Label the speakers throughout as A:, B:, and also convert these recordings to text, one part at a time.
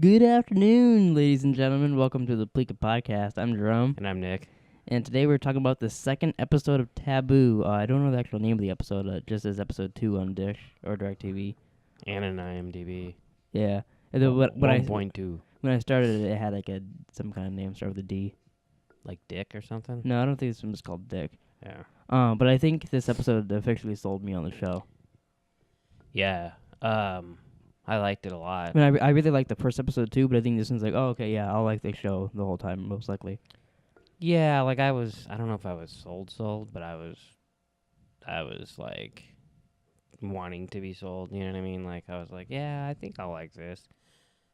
A: Good afternoon, ladies and gentlemen. Welcome to the Pleeka Podcast. I'm Jerome.
B: And I'm Nick.
A: And today we're talking about the second episode of Taboo. I don't know the actual name of the episode. It just as episode 2 on Dish or DirecTV.
B: And an IMDb.
A: Yeah. And then when
B: 1.2.
A: when I started it, it had like some kind of name start with a D.
B: Like Dick or something?
A: No, I don't think this one was called Dick.
B: Yeah.
A: But I think this episode officially sold me on the show.
B: Yeah. I liked it a lot.
A: I mean, I really liked the first episode too, but I think this one's like, oh, okay, yeah, I'll like the show the whole time, most likely.
B: Yeah, like I don't know if I was sold, but I was like wanting to be sold, you know what I mean? Like I was like, yeah, I think I'll like this.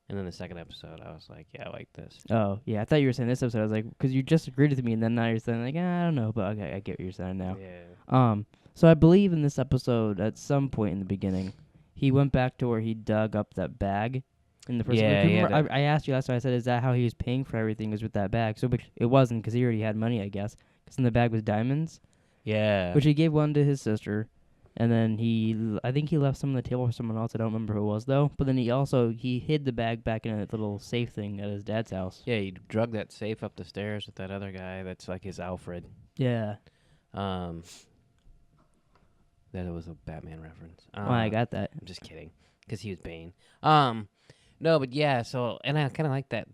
B: And then the second episode, I was like, yeah, I like this.
A: Oh, yeah, I thought you were saying this episode. I was like, because you just agreed with me, and then now you're saying, like, I don't know, but okay, I get what you're saying now.
B: Yeah.
A: So I believe in this episode, at some point in the beginning, he went back to where he dug up that bag in the first episode. I asked you last time, I said, is that how he was paying for everything, was with that bag? So it wasn't, because he already had money, I guess, because in the bag was diamonds.
B: Yeah.
A: Which he gave one to his sister. And then I think he left some on the table for someone else. I don't remember who it was, though. But then he hid the bag back in a little safe thing at his dad's house.
B: Yeah, he drug that safe up the stairs with that other guy that's like his Alfred.
A: Yeah.
B: That was a Batman reference.
A: I got that.
B: I'm just kidding, because he was Bane. No, but yeah. So, and I kind of like that.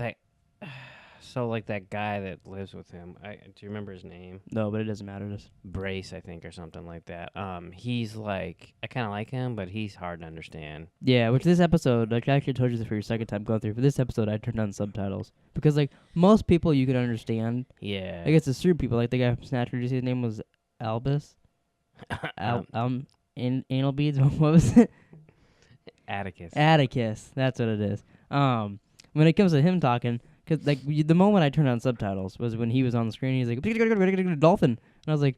B: So, like that guy that lives with him. Do you remember his name?
A: No, but it doesn't matter. Just
B: Brace, I think, or something like that. He's like, I kind of like him, but he's hard to understand.
A: yeah. Which this episode, like I actually told you this for your second time going through. For this episode, I turned on subtitles because like most people you can understand.
B: Yeah.
A: I guess it's true people like the guy from Snatcher. Did you say his name was Albus? Anal beads. What was it?
B: Atticus.
A: Atticus. That's what it is. When it comes to him talking, because like the moment I turned on subtitles was when he was on the screen. He's like dolphin, and I was like,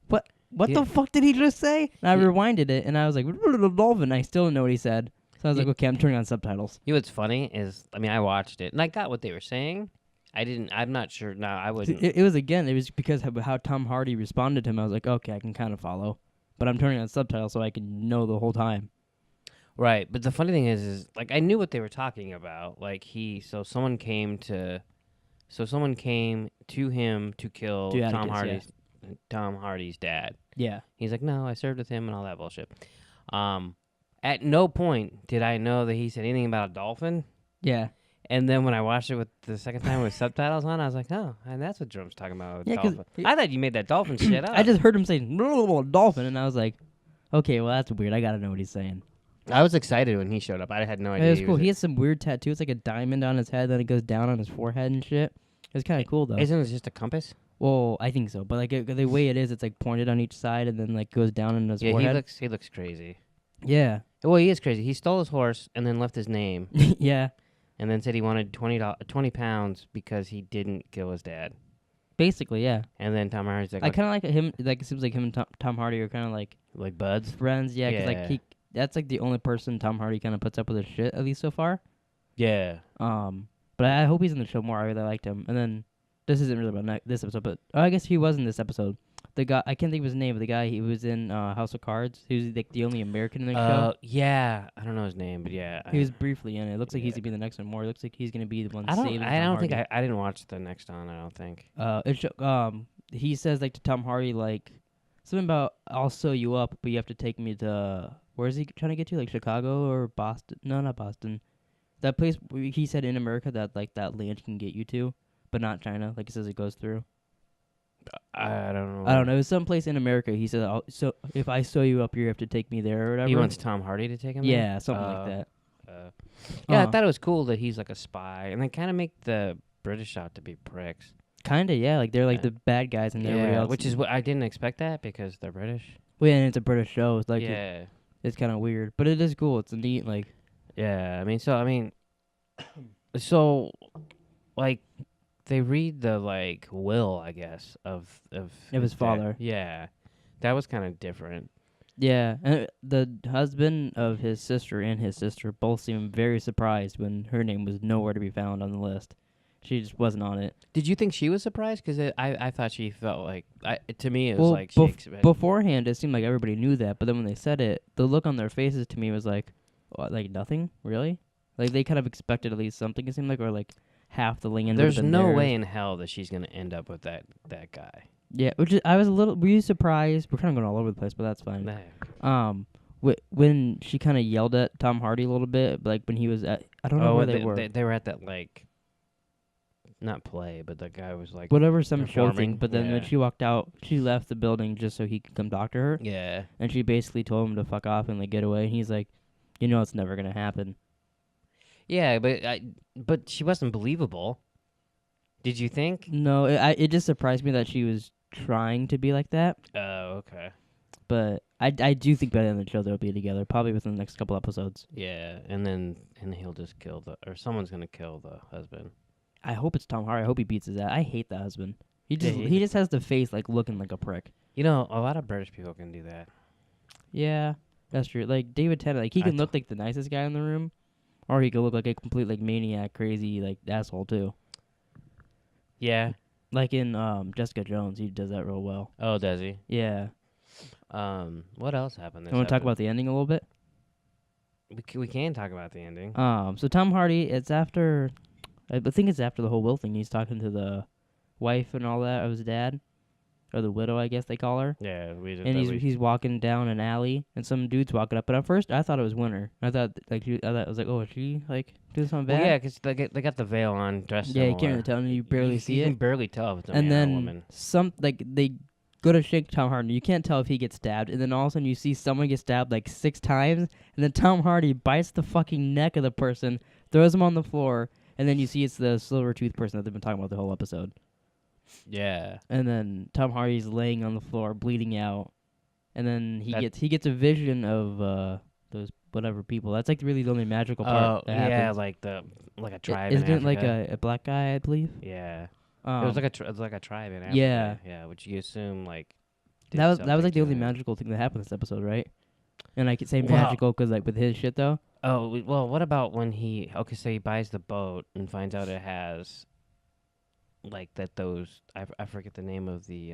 A: what? What the fuck did he just say? And I rewinded it, and I was like, dolphin. I still didn't know what he said. So I was like, okay, I'm turning on subtitles.
B: You know what's funny is, I mean, I watched it and I got what they were saying. I'm not sure. No, I wouldn't.
A: It was because of how Tom Hardy responded to him. I was like, okay, I can kind of follow, but I'm turning on subtitles so I can know the whole time.
B: Right, but the funny thing is like I knew what they were talking about. Like someone came to him to kill Tom Hardy's dad.
A: Yeah.
B: He's like, no, I served with him and all that bullshit. At no point did I know that he said anything about a dolphin.
A: Yeah.
B: And then when I watched it with the second time with subtitles on, I was like, oh, and that's what Jerome's talking about.
A: Yeah,
B: dolphin. I thought you made that dolphin shit up.
A: I just heard him say dolphin, and I was like, okay, well that's weird. I gotta know what he's saying.
B: I was excited when he showed up. I had no idea.
A: It was cool. He has some weird tattoo. It's like a diamond on his head, then it goes down on his forehead and shit. It's kind of cool though.
B: Isn't it just a compass?
A: Well, I think so, but like the way it is, it's like pointed on each side and then like goes down on his forehead.
B: He looks crazy.
A: Yeah.
B: Well, he is crazy. He stole his horse and then left his name.
A: Yeah.
B: And then said he wanted 20 pounds because he didn't kill his dad.
A: Basically, yeah.
B: And then Tom Hardy's like,
A: I kind of like him. Like it seems like him and Tom Hardy are kind of like
B: buds,
A: friends. Yeah, because like that's like the only person Tom Hardy kind of puts up with his shit, at least so far.
B: Yeah.
A: But I hope he's in the show more. I really liked him. And then this isn't really about this episode, but I guess he was in this episode. The guy, I can't think of his name, but the guy he was in House of Cards. He was like the only American in the show.
B: Yeah, I don't know his name, but yeah,
A: he was briefly in it. It looks like he's gonna be the next one more. It looks like he's gonna be the one.
B: I didn't watch the next one. I don't think.
A: He says like to Tom Hardy like something about I'll sew you up, but you have to take me to where is he trying to get to? Like Chicago or Boston? No, not Boston. That place he said in America that like that land can get you to, but not China. Like he says it goes through.
B: I don't know.
A: I don't know. It was someplace in America. He said, "So if I sew you up, you have to take me there or whatever."
B: He wants Tom Hardy to take him.
A: Yeah,
B: there?
A: something like that.
B: I thought it was cool that he's like a spy, and they kind of make the British out to be pricks.
A: Kinda, yeah. Like they're like the bad guys, and everybody else.
B: Which is what I didn't expect that because they're British.
A: Well, yeah, and it's a British show. It's like it's kind of weird, but it is cool. It's a neat like.
B: Yeah, so like. They read the like will, I guess, of
A: his father.
B: Yeah, that was kind of different.
A: Yeah, and the husband of his sister and his sister both seemed very surprised when her name was nowhere to be found on the list. She just wasn't on it.
B: Did you think she was surprised? Because I thought she felt like to me it was like she
A: beforehand it seemed like everybody knew that, but then when they said it, the look on their faces to me was like, what, like nothing really. Like they kind of expected at least something. It seemed like, or like half the land.
B: There's no
A: theirs.
B: way in hell that she's gonna end up with that guy.
A: Yeah, which is, I was a little. Were you surprised? We're kind of going all over the place, but that's fine.
B: Nah.
A: When she kind of yelled at Tom Hardy a little bit, like when he was at, I don't know where they were.
B: They were at that like, not play, but the guy was like
A: whatever, some show thing.
B: performing.
A: But then when
B: Yeah.
A: she walked out, she left the building just so he could come talk to her.
B: Yeah.
A: And she basically told him to fuck off and like get away. And he's like, you know, it's never gonna happen.
B: Yeah, but she wasn't believable. Did you think?
A: No, it just surprised me that she was trying to be like that.
B: Oh, okay.
A: But I do think by the end of the show they'll be together, probably within the next couple episodes.
B: Yeah, and he'll just kill someone's gonna kill the husband.
A: I hope it's Tom Hardy. I hope he beats his ass. I hate that husband. He
B: Yeah,
A: just has the face like looking like a prick.
B: You know, a lot of British people can do that.
A: Yeah, that's true. Like David Tennant, like he can look like the nicest guy in the room, or he could look like a complete like maniac, crazy like asshole too.
B: Yeah.
A: Like in Jessica Jones, he does that real well.
B: Oh, does he?
A: Yeah.
B: What else happened?
A: I want to talk about the ending a little bit.
B: We can talk about the ending.
A: So Tom Hardy, it's after, I think it's after the whole will thing. He's talking to the wife and all that of his dad, or the widow, I guess they call her.
B: Yeah,
A: And he's walking down an alley, and some dude's walking up. And at first, I thought it was Winter. I thought I was like, oh, is she like doing something bad?
B: Well, yeah, because they got the veil on, dressed.
A: Yeah, you
B: similar.
A: can't really tell, and you barely see
B: You
A: it.
B: can barely tell if it's a
A: And
B: man or a
A: then
B: woman.
A: they go to shake Tom Hardy. You can't tell if he gets stabbed, and then all of a sudden you see someone get stabbed like 6 times, and then Tom Hardy bites the fucking neck of the person, throws him on the floor, and then you see it's the silver tooth person that they've been talking about the whole episode.
B: Yeah.
A: And then Tom Hardy's laying on the floor, bleeding out, and then he
B: That-
A: gets a vision of those whatever people. That's like really the only magical part.
B: Oh,
A: that
B: yeah,
A: happens.
B: like a tribe.
A: Isn't
B: in
A: it like
B: Africa.
A: a black guy, I believe?
B: Yeah. It was like a tribe in Africa.
A: Yeah.
B: Yeah, which you assume like. did
A: That was
B: something
A: like the
B: to
A: only
B: him.
A: magical thing that happened this episode, right? And I could say
B: Wow.
A: magical because like with his shit though.
B: Oh well, what about when he? Okay, so he buys the boat and finds out it has. Like that, those I forget the name of the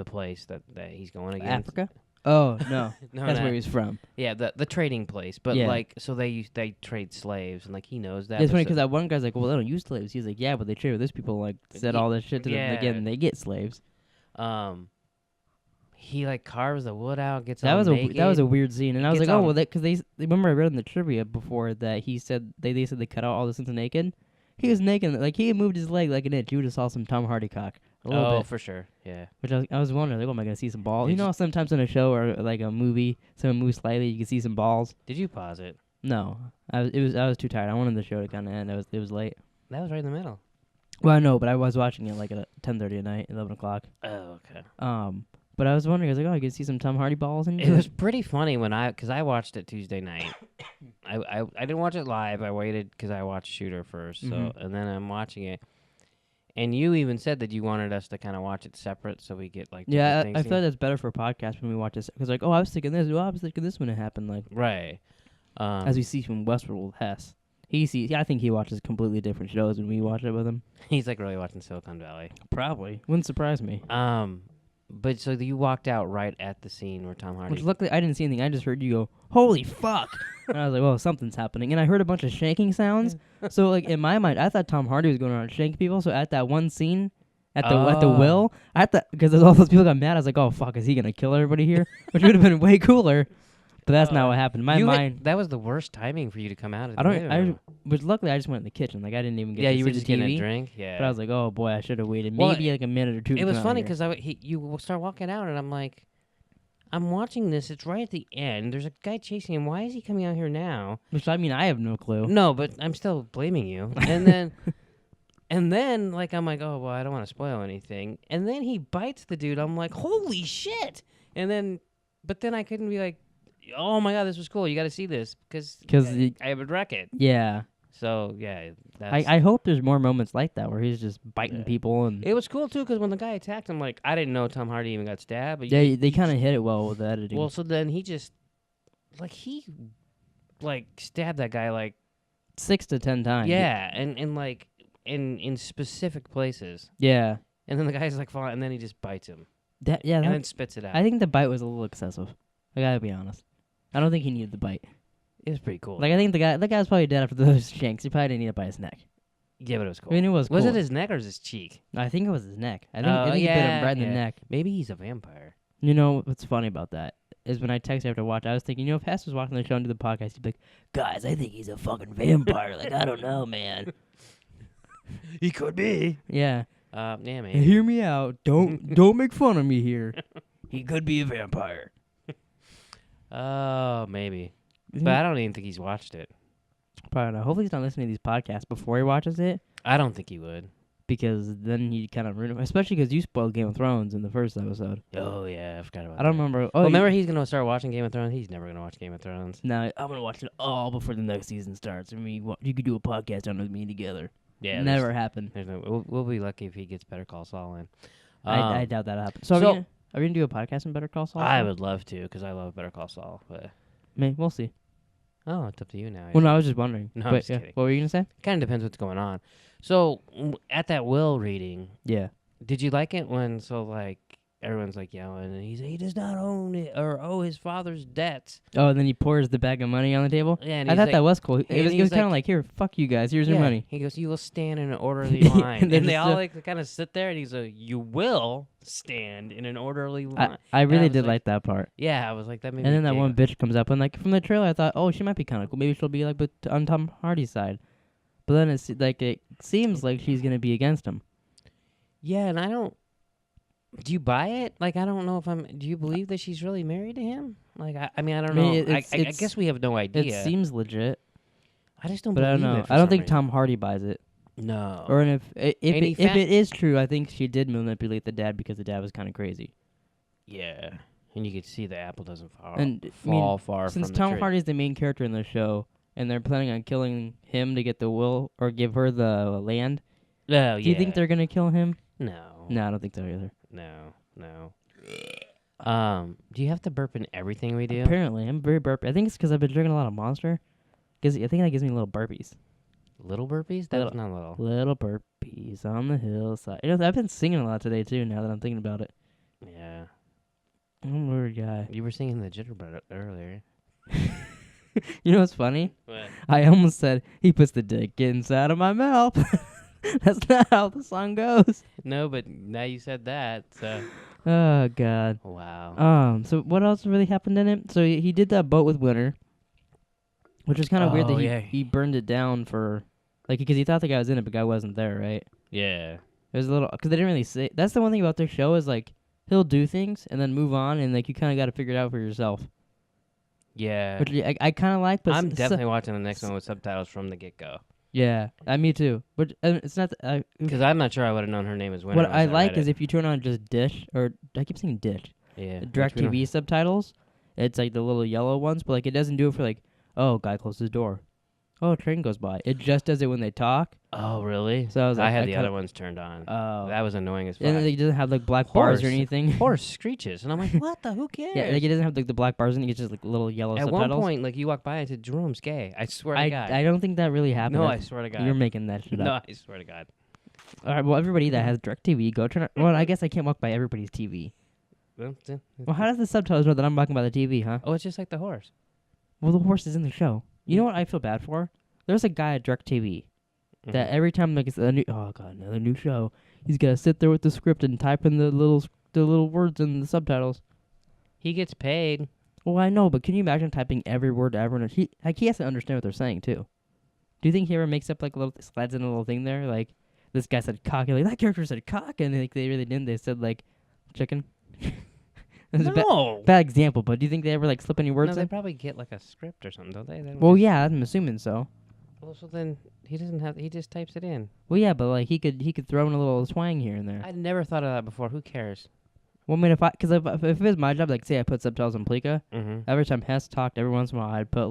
B: place that he's going against.
A: Africa? Oh no,
B: No,
A: that's
B: no.
A: where he's from.
B: Yeah, the trading place. But
A: Yeah.
B: like, so they trade slaves, and like he knows that.
A: It's
B: but
A: funny
B: so-
A: because that one guy's like, well, they don't use slaves. He's like, yeah, but they trade with this people. Like said all this shit to them
B: Yeah.
A: again. And they get slaves.
B: He like carves the wood out, gets
A: That
B: all
A: was
B: naked.
A: that was a weird scene, and I was
B: Gets
A: like, oh
B: all-
A: well, because they remember I read in the trivia before that he said they said they cut out all the scenes of naked. He was naked, like he had moved his leg like an inch. You would have saw some Tom Hardy cock a little
B: Oh,
A: bit.
B: for sure. Yeah.
A: Which I was wondering, like, oh, am I gonna see some balls?
B: Did
A: You know, sometimes in a show or like a movie, someone moves slightly, you can see some balls.
B: Did you pause it?
A: No, I was too tired. I wanted the show to kind of end. It was late.
B: That was right in the middle.
A: Well, I know, but I was watching it like at 10:30 at night, 11 o'clock.
B: Oh, okay.
A: But I was wondering, I was like, oh, I could see some Tom Hardy balls in
B: It was pretty funny because I watched it Tuesday night. I didn't watch it live. I waited because I watched Shooter first. So and then I'm watching it. And you even said that you wanted us to kind of watch it separate so we get like
A: Yeah,
B: different
A: I
B: things
A: feel like that's better for a podcast when we watch this. Because like, oh, I was thinking this. Oh, I was thinking this when it happened. Like,
B: right.
A: as we see from Westworld with Hess. I think he watches completely different shows when we watch it with him.
B: He's like really watching Silicon Valley.
A: Probably. Wouldn't surprise me.
B: But so you walked out right at the scene where Tom Hardy.
A: Which luckily I didn't see anything. I just heard you go, holy fuck. And I was like, well, something's happening. And I heard a bunch of shanking sounds. So like in my mind, I thought Tom Hardy was going around and shanking people. So at that one scene, at the will, I thought, because all those people got mad, I was like, oh fuck, is he gonna kill everybody here? Which would have been way cooler. But that's not what happened. My mind.
B: That was the worst timing for you to come out of.
A: But luckily I just went in the kitchen. Like I didn't even get.
B: Yeah,
A: to
B: you
A: see
B: were just
A: the TV.
B: getting a drink. Yeah.
A: But I was like, oh boy, I should have waited
B: Well,
A: maybe like a minute or two.
B: It was funny because you start walking out and I'm like, I'm watching this. It's right at the end. There's a guy chasing him. Why is he coming out here now?
A: Which I mean, I have no clue.
B: No, but I'm still blaming you. And then like I'm like, oh well, I don't want to spoil anything. And then he bites the dude. I'm like, holy shit! But then I couldn't be like, oh my god, this was cool. You got to see this because I would wreck it.
A: Yeah.
B: So yeah, that's,
A: I hope there's more moments like that where he's just biting people and.
B: it was cool too because when the guy attacked him, like I didn't know Tom Hardy even got stabbed. But
A: Yeah, they kind of hit it well with the editing.
B: well, so then he just he stabbed that guy like
A: 6 to 10 times.
B: yeah, and like in specific places.
A: Yeah.
B: And then the guy's like falling, and then he just bites him
A: And
B: and then spits it out.
A: I think the bite was a little excessive. I gotta be honest. I don't think he needed the bite.
B: It was pretty cool.
A: Like I think the guy was probably dead after those shanks. He probably didn't need it by his neck.
B: Yeah, but it was cool.
A: I mean, it was.
B: Was
A: cool.
B: it his neck or his cheek?
A: I think it was his neck. I think he bit him right in the neck.
B: Maybe he's a vampire.
A: You know what's funny about that is when I texted after watch, I was thinking, if Hess was watching the show and do the podcast, he'd be like, "Guys, I think he's a fucking vampire." Like I don't know, man.
B: He could be.
A: Yeah.
B: Yeah, man.
A: Hear me out. Don't make fun of me here. He could be a vampire.
B: Oh, maybe. But I don't even think he's watched it.
A: Probably not. Hopefully he's not listening to these podcasts before he watches it.
B: I don't think he would.
A: Because then he kind of ruin it. Especially because you spoiled Game of Thrones in the first episode.
B: Oh, yeah. I forgot about that.
A: I don't remember.
B: Oh, remember he's going to start watching Game of Thrones? He's never going to watch Game of Thrones.
A: No, I'm going to watch it all before the next season starts. I mean, you could do a podcast on with me together.
B: Yeah.
A: Never happened.
B: We'll be lucky if he gets Better Call Saul in.
A: I doubt that'll happen. So are we going to do a podcast on Better Call Saul?
B: I would love to because I love Better Call Saul. But
A: We'll see.
B: Oh, it's up to you now.
A: Well, no, I was just wondering.
B: No, I'm just kidding.
A: What were you going to say?
B: Kind of depends what's going on. So, at that will reading,
A: Yeah.
B: did you like it when, everyone's yelling, and he does not own it or owe his father's debts?
A: Oh, and then he pours the bag of money on the table?
B: Yeah, and
A: I thought that was cool. It was kind of like, here, fuck you guys. Here's your money.
B: He goes, you will stand in an orderly line. and they all kind of sit there, and he's like, you will stand in an orderly line.
A: I really did like that part.
B: Yeah, I was like, that made me
A: And then that one bitch comes up, and from the trailer, I thought, oh, she might be kind of cool. Maybe she'll be on Tom Hardy's side. But then it seems like she's going to be against him.
B: Yeah, and I don't... Do you buy it? I don't know if do you believe that she's really married to him? I don't know. I guess we have no idea.
A: It seems legit.
B: I just don't
A: believe it. But I don't know. I don't think Tom Hardy buys it.
B: No.
A: Or if it is true, I think she did manipulate the dad because the dad was kind of crazy.
B: Yeah. And you could see the apple doesn't fall far from the tree.
A: Since Tom Hardy's the main character in the show, and they're planning on killing him to get the will or give her the land.
B: Oh, yeah.
A: Do you think they're gonna kill him?
B: No.
A: No, I don't think so either.
B: No. Do you have to burp in everything we do?
A: Apparently, I'm very burpy. I think it's because I've been drinking a lot of Monster. I think that gives me little burpees.
B: Little burpees? That's not little.
A: Little burpees on the hillside. I've been singing a lot today too. Now that I'm thinking about it.
B: Yeah.
A: I'm a weird guy.
B: You were singing the jitterbug earlier.
A: You know what's funny?
B: What?
A: I almost said, he puts the dick inside of my mouth. That's not how the song goes.
B: No, but now you said that, so...
A: Oh, God.
B: Wow.
A: So what else really happened in it? So he did that boat with Winter, which was kind of weird that he burned it down for... because he thought the guy was in it, but the guy wasn't there, right?
B: Yeah.
A: It was a little... Because they didn't really say... That's the one thing about their show is, he'll do things and then move on, and, you kind of got to figure it out for yourself.
B: Yeah.
A: Which I kind of like, but...
B: I'm definitely watching the next one with subtitles from the get-go.
A: Yeah, me too. But it's not...
B: Because I'm not sure I would have known her name as Winter.
A: What I like is if you turn on just Dish, or... I keep saying Dish.
B: Yeah.
A: DirecTV subtitles, it's the little yellow ones, but it doesn't do it for oh, guy closed his door. Oh, a train goes by. It just does it when they talk.
B: Oh, really?
A: So I
B: had the other ones turned on.
A: Oh.
B: That was annoying as fuck.
A: And it doesn't have black bars or anything.
B: Horse screeches. And I'm like, what the? Who cares?
A: Yeah, it doesn't have the black bars in it. It's just little yellow subtitles.
B: At one point, you walk by and said, Jerome's gay. I swear to God.
A: I don't think that really happened.
B: No, I swear to God.
A: You're making that shit up.
B: No, I swear to God.
A: All right, well, everybody that has DirecTV, go turn it. Well, I guess I can't walk by everybody's TV. Well, how does the subtitles know that I'm walking by the TV, huh?
B: Oh, it's just like the horse.
A: Well, the horse is in the show. You know what I feel bad for? There's a guy at DirecTV that every time it's another new show, he's gotta sit there with the script and type in the little words in the subtitles.
B: He gets paid.
A: Well, I know, but can you imagine typing every word ever? He has to understand what they're saying too. Do you think he ever makes up slides in a little thing there? This guy said cock, and that character said cock, and they really didn't. They said chicken.
B: No.
A: Bad example, but do you think they ever slip any words in?
B: No, they probably get a script or something, don't they?
A: Well, yeah, I'm assuming so.
B: Well, so then he doesn't have. He just types it in.
A: Well, yeah, but he could throw in a little twang here and there.
B: I'd never thought of that before. Who cares?
A: Well, I mean, if it was my job, say I put subtitles on Pleeka,
B: Mm-hmm.
A: every time Hess talked, every once in a while I'd put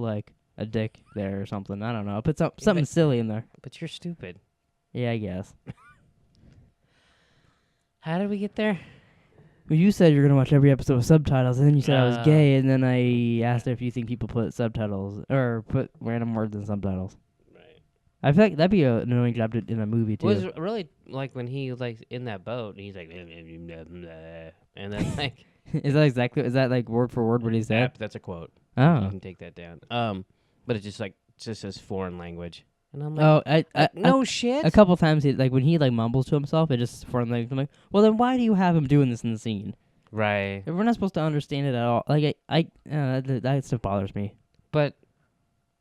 A: a dick there or something. I don't know. I'll put something silly in there.
B: But you're stupid.
A: Yeah, I guess.
B: How did we get there?
A: Well, you said you're gonna watch every episode with subtitles, and then you said I was gay, and then I asked if you think people put subtitles or put random words in subtitles.
B: Right.
A: I feel like that'd be an annoying job in a movie too.
B: It was really when he in that boat, and he's and then
A: Is that word for word what he said?
B: That's a quote.
A: Oh.
B: You can take that down. but it just says foreign language, and I'm like,
A: Oh, I
B: no shit.
A: a couple times when he like mumbles to himself, it just for like I'm like, well then why do you have him doing this in the scene?
B: Right,
A: We're not supposed to understand it at all. Like that stuff bothers me.
B: but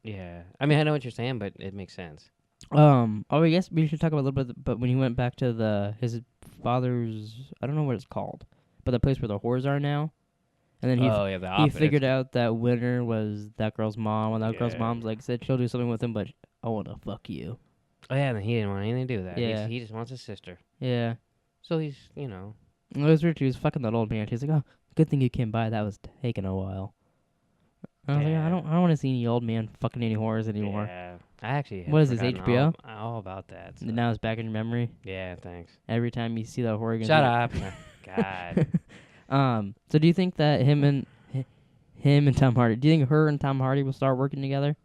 B: yeah, I mean I know what you're saying, but it makes sense.
A: I guess we should talk about a little bit. But when he went back to his father's, I don't know what it's called, but the place where the whores are now, and then he figured out that Winter was that girl's mom, and that girl's mom's like said she'll do something with him, but I want to fuck you.
B: Oh yeah, and he didn't want anything to do with that.
A: Yeah.
B: He just wants his sister.
A: Yeah.
B: So he's, you know.
A: It was weird. He was fucking that old man. He's like, oh, good thing you came by. That was taking a while. I was like, I don't want to see any old man fucking any whores anymore.
B: Yeah. I actually have
A: What is this,
B: forgotten
A: HBO?
B: All about that. So.
A: Now it's back in your memory.
B: Yeah, thanks.
A: Every time you see that whore again.
B: Shut up. God.
A: So do you think that him and Tom Hardy, do you think her and Tom Hardy will start working together?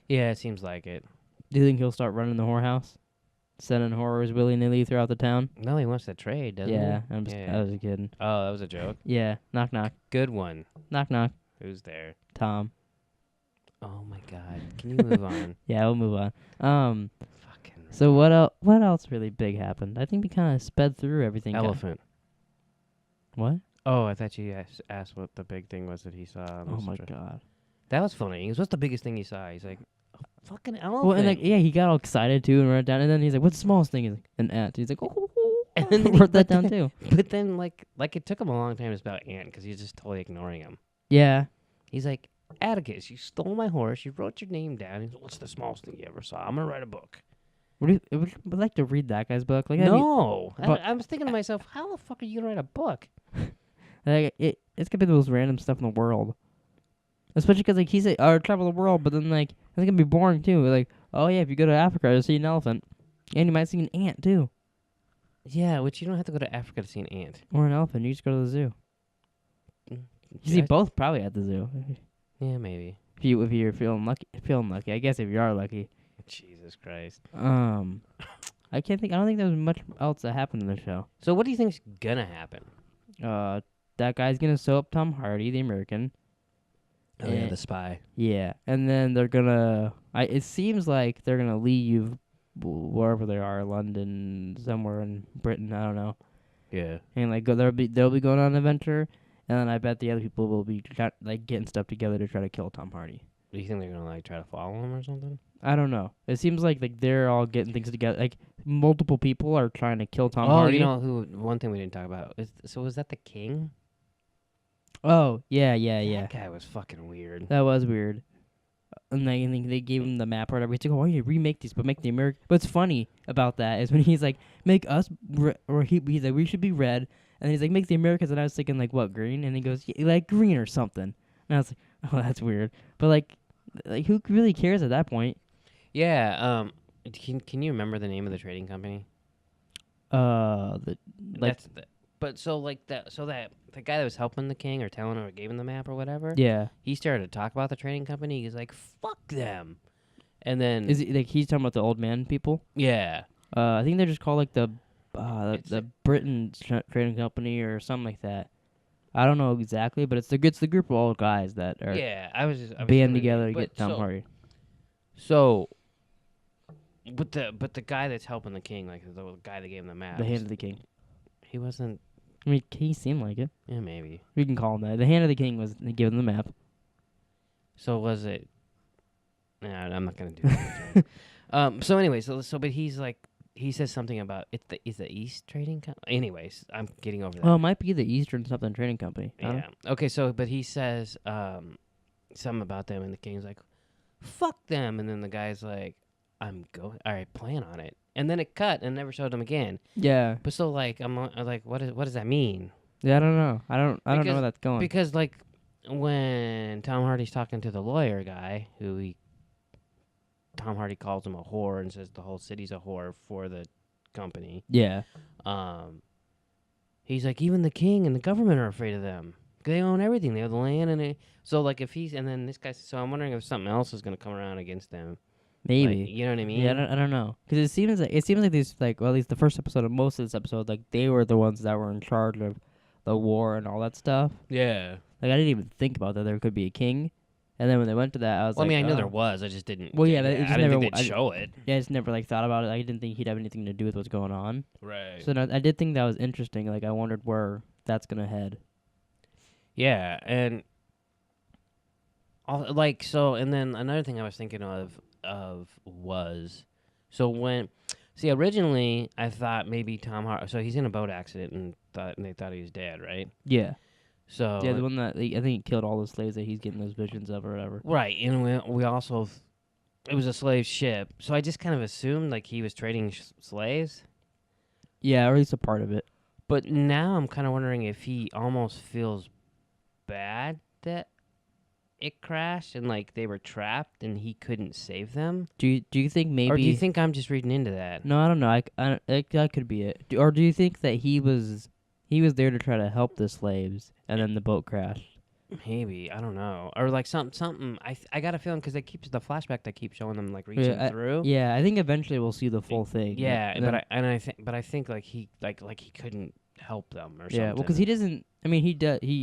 B: Yeah, it seems like it.
A: Do you think he'll start running the whorehouse? Sending whores willy-nilly throughout the town?
B: No, he wants to trade, doesn't he?
A: Yeah, I was kidding.
B: Oh, that was a joke?
A: Yeah, knock knock.
B: Good one.
A: Knock knock.
B: Who's there?
A: Tom.
B: Oh my God. Can you move on?
A: Yeah, we'll move on.
B: Fucking.
A: So what else really big happened? I think we kind of sped through everything.
B: Elephant.
A: What?
B: Oh, I thought you asked what the big thing was that he saw.
A: Oh my God.
B: That was funny. He goes, what's the biggest thing you saw? He's like, a fucking elephant.
A: Well, and he got all excited too and wrote it down. And then he's like, what's the smallest thing? He's like, an ant. He's like, oh.
B: And then
A: wrote that down too.
B: But then, like it took him a long time to spell ant because he's just totally ignoring him.
A: Yeah.
B: He's like, Atticus, you stole my horse. You wrote your name down. He's like, what's the smallest thing you ever saw? I'm going to write a book.
A: Would like to read that guy's book? Like,
B: no. I was thinking to myself, how the fuck are you going to write a book?
A: Like, it's going to be the most random stuff in the world. Especially because, like, he said, travel the world, but then, like, it's going to be boring, too. Like, oh, yeah, if you go to Africa, you'll see an elephant. And you might see an ant, too.
B: Yeah, which you don't have to go to Africa to see an ant.
A: Or an elephant. You just go to the zoo. You see both probably at the zoo.
B: Yeah, maybe.
A: If you're feeling lucky. I guess if you are lucky.
B: Jesus Christ.
A: I don't think there was much else that happened in the show.
B: So what do you think's gonna happen?
A: That guy's gonna sew up Tom Hardy, the American.
B: Oh yeah, the spy.
A: Yeah, and then they're gonna. It seems like they're gonna leave wherever they are, London, somewhere in Britain. I don't know.
B: Yeah.
A: And like they'll be going on an adventure, and then I bet the other people will be getting stuff together to try to kill Tom Hardy.
B: Do you think they're gonna try to follow him or something?
A: I don't know. It seems like they're all getting things together. Like multiple people are trying to kill Tom Hardy.
B: You know one thing we didn't talk about. Was that the king?
A: Oh yeah.
B: That guy was fucking weird.
A: That was weird. And they gave him the map or whatever. He's like, oh, you remake these, but make the American. What's funny about that is when he's like, make us, he's like, we should be red. And he's like, make the Americans. And I was thinking, like, what, green? And he goes, yeah, like green or something. And I was like, oh, that's weird. But like who really cares at that point?
B: Yeah. Can you remember the name of the trading company?
A: The
B: guy that was helping the king or telling him or gave him the map or whatever.
A: Yeah.
B: He started to talk about the trading company. He's like, fuck them. And then
A: is it like he's talking about the old man people?
B: Yeah.
A: I think they're just called like the Britain trading company or something like that. I don't know exactly, but it's the group of old guys that are band together to get Tom Hardy.
B: So, but the guy that's helping the king, like the guy that gave him the map,
A: the hand of the king.
B: He wasn't.
A: I mean, he seemed like it.
B: Yeah, maybe
A: we can call him that. The hand of the king was giving the map.
B: So was it? Nah, I'm not gonna do that. So anyway, but he's like. He says something about it's the East Trading Company. Anyways, I'm getting over that.
A: Well, it might be the Eastern something trading company.
B: Yeah. Okay. So, but he says something about them, and the king's like, "Fuck them," and then the guy's like, "I'm going. All right, plan on it." And then it cut and never showed him again. Yeah. But so like I'm like, what does that mean?
A: Yeah, I don't know. I don't know where that's going.
B: Because like when Tom Hardy's talking to the lawyer guy, Tom Hardy calls him a whore and says the whole city's a whore for the company.
A: Yeah.
B: He's like, even the king and the government are afraid of them. They own everything. They have the land so like if he's and then this guy. So I'm wondering if something else is going to come around against them.
A: Maybe.
B: Like, you know what I mean?
A: Yeah, I don't know. Because it seems like these at least the first episode of most of this episode, like they were the ones that were in charge of the war and all that stuff.
B: Yeah.
A: Like I didn't even think about that there could be a king. And then when they went to that, I was
B: Well,
A: like,
B: I mean, I knew there
A: oh.
B: was. I just didn't.
A: Well, yeah,
B: I
A: it just
B: didn't
A: never-
B: think they'd show it.
A: Yeah, I just never like thought about it. I didn't think he'd have anything to do with what's going on.
B: Right.
A: So no, I did think that was interesting. Like I wondered where that's gonna head.
B: Yeah, and like so, and then another thing I was thinking of was so when originally I thought maybe Tom Hardy. So he's in a boat accident and they thought he was dead, right?
A: Yeah.
B: So
A: Yeah, the one that I think he killed all the slaves that he's getting those visions of or whatever.
B: right, and we also it was a slave ship, so I just kind of assumed like he was trading slaves.
A: Yeah, or at least a part of it.
B: But now I'm kind of wondering if he almost feels bad that it crashed and like they were trapped and he couldn't save them.
A: Do you think maybe?
B: Or do you think I'm just reading into that?
A: No, I don't know. That could be it. Or do you think that he was there to try to help the slaves and then the boat crashed?
B: Maybe, I don't know. Or like something. I got a feeling because they keep the flashback. They keep showing them like reaching through.
A: Yeah, I think eventually we'll see the full thing.
B: Yeah,
A: and
B: I think like he couldn't help them or something.
A: Yeah, well, because he doesn't. I mean, he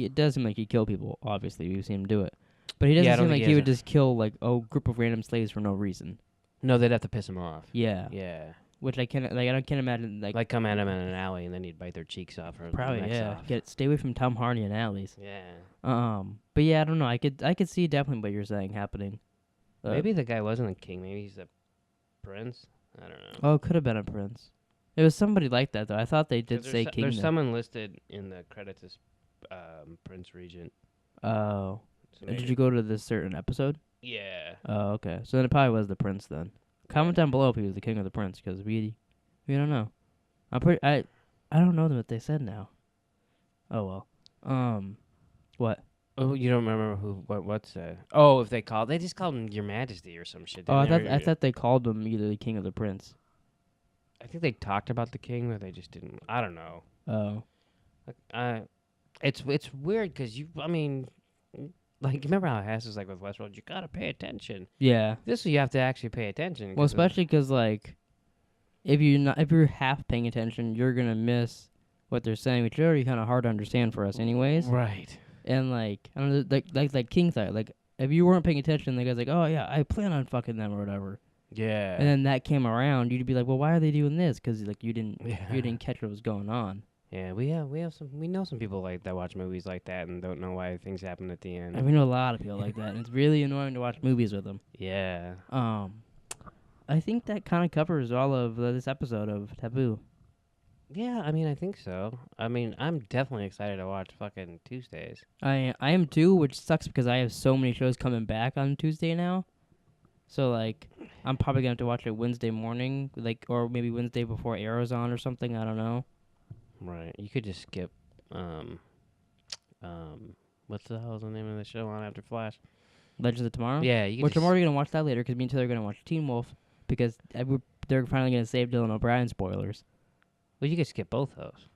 A: does seem like he kill people. Obviously, we've seen him do it, but he doesn't
B: I don't
A: seem
B: think
A: like he would just kill like a group of random slaves for no reason.
B: No, they'd have to piss him off.
A: Yeah.
B: Yeah.
A: Which I can't imagine
B: like come at him in an alley and then he'd bite their cheeks off or
A: probably
B: necks
A: yeah.
B: off.
A: Stay away from Tom Hardy and alleys.
B: Yeah.
A: But yeah, I don't know. I could see definitely what you're saying happening.
B: Maybe the guy wasn't a king. Maybe he's a prince. I don't know.
A: Oh, it could have been a prince. It was somebody like that though. I thought they did say king.
B: There's someone listed in the credits as Prince Regent.
A: Oh.
B: So
A: Did you go to this certain episode?
B: Yeah.
A: Oh, okay. So then it probably was the prince then. Comment down below if he was the king or the prince, because we don't know. I don't know what they said now. Oh well. What?
B: Oh, you don't remember what's Oh, if they just called him Your Majesty or some shit.
A: Oh, I thought they called him either the king or the prince.
B: I think they talked about the king, but they just didn't. I don't know.
A: Oh.
B: It's weird because like remember how Hess is like with Westworld, you gotta pay attention.
A: Yeah.
B: This you have to actually pay attention.
A: Well, especially because like, if you're half paying attention, you're gonna miss what they're saying, which is already kind of hard to understand for us, anyways.
B: Right.
A: And like, I don't know, like King thought, like if you weren't paying attention, the guy's like, oh yeah, I plan on fucking them or whatever.
B: Yeah.
A: And then that came around, you'd be like, well, why are they doing this? Because like you didn't catch what was going on.
B: Yeah, we know some people like that watch movies like that and don't know why things happen at the end.
A: And we know a lot of people like that, and it's really annoying to watch movies with them.
B: Yeah.
A: I think that kind of covers all of this episode of Taboo.
B: Yeah, I think so. I'm definitely excited to watch fucking Tuesdays.
A: I am too, which sucks because I have so many shows coming back on Tuesday now. So like, I'm probably gonna have to watch it Wednesday morning, like, or maybe Wednesday before Arrow's on or something. I don't know.
B: Right. You could just skip. What's the hell's the name of the show on after Flash?
A: Legends of Tomorrow.
B: Yeah, you could.
A: Which I'm already gonna watch that later because me and Taylor are gonna watch Teen Wolf because they're finally gonna save Dylan O'Brien spoilers.
B: Well, you could skip both those.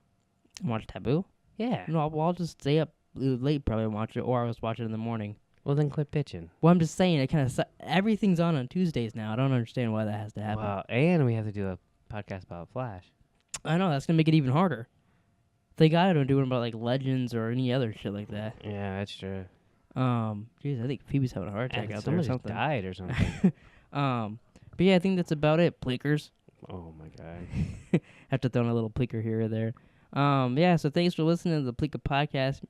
A: And watch Taboo.
B: Yeah.
A: No, I'll just stay up late probably and watch it, or I'll just watch it in the morning.
B: Well, then quit bitching.
A: Well, I'm just saying, it kind of everything's on Tuesdays now. I don't understand why that has to happen.
B: Wow, and we have to do a podcast about Flash.
A: I know, that's going to make it even harder. They got to do it about, like, Legends or any other shit like that.
B: Yeah, that's true.
A: Jeez, I think Phoebe's having a heart attack out there or something.
B: Died or something.
A: But yeah, I think that's about it. Pleekers.
B: Oh, my God.
A: Have to throw in a little pleeker here or there. Yeah, so thanks for listening to the Pleeka Podcast.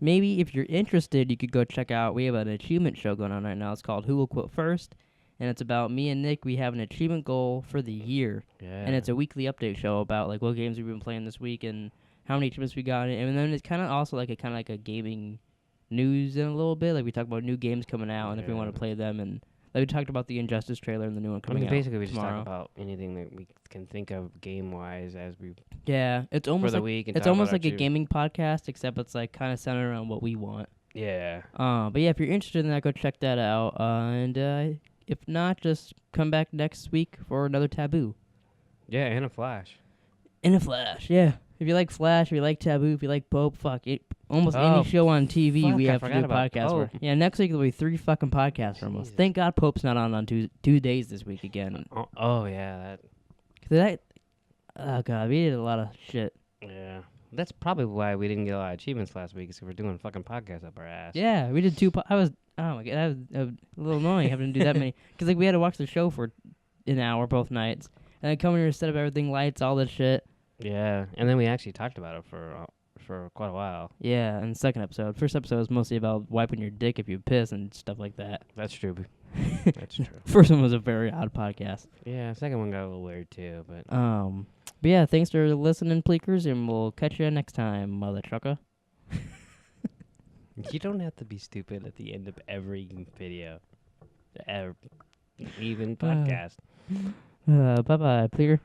A: Maybe if you're interested, you could go check out, we have an achievement show going on right now. It's called Who Will Quote First, and it's about me and Nick. We have an achievement goal for the year, and it's a weekly update show about like what games we've been playing this week and how many achievements we got. And then it's kind of also like a gaming news in a little bit. Like we talk about new games coming out and if we want to play them, and like we talked about the Injustice trailer and the new one coming out.
B: Basically we just
A: tomorrow.
B: talk about anything that we can think of game wise as we.
A: Yeah, it's almost
B: for the
A: like
B: week and
A: it's almost like a gaming podcast, except it's like kind of centered around what we want.
B: Yeah.
A: But yeah, if you're interested in that, go check that out. And if not, just come back next week for another Taboo.
B: Yeah, and a Flash.
A: In a Flash, yeah. If you like Flash, if you like Taboo, if you like Pope, fuck it. Almost any show on TV, we have to do a podcast for. Yeah, next week there'll be 3 fucking podcasts from us. Thank God Pope's not on 2 days this week again.
B: Oh yeah,
A: Oh God, we did a lot of shit.
B: Yeah. That's probably why we didn't get a lot of achievements last week, is 'cause we're doing fucking podcasts up our ass.
A: Yeah, we did 2. I was. Oh my god, that was a little annoying having to do that many. Because like we had to watch the show for an hour both nights, and then come here to set up everything, lights, all this shit.
B: Yeah, and then we actually talked about it for quite a while.
A: Yeah, and the second episode. First episode was mostly about wiping your dick if you piss and stuff like that.
B: That's true. That's true.
A: First one was a very odd podcast.
B: Yeah, second one got a little weird too, but
A: But yeah, thanks for listening, Pleekers, and we'll catch you next time, mother trucker.
B: you don't have to be stupid at the end of every video, even podcast.
A: Bye bye, Pleeker.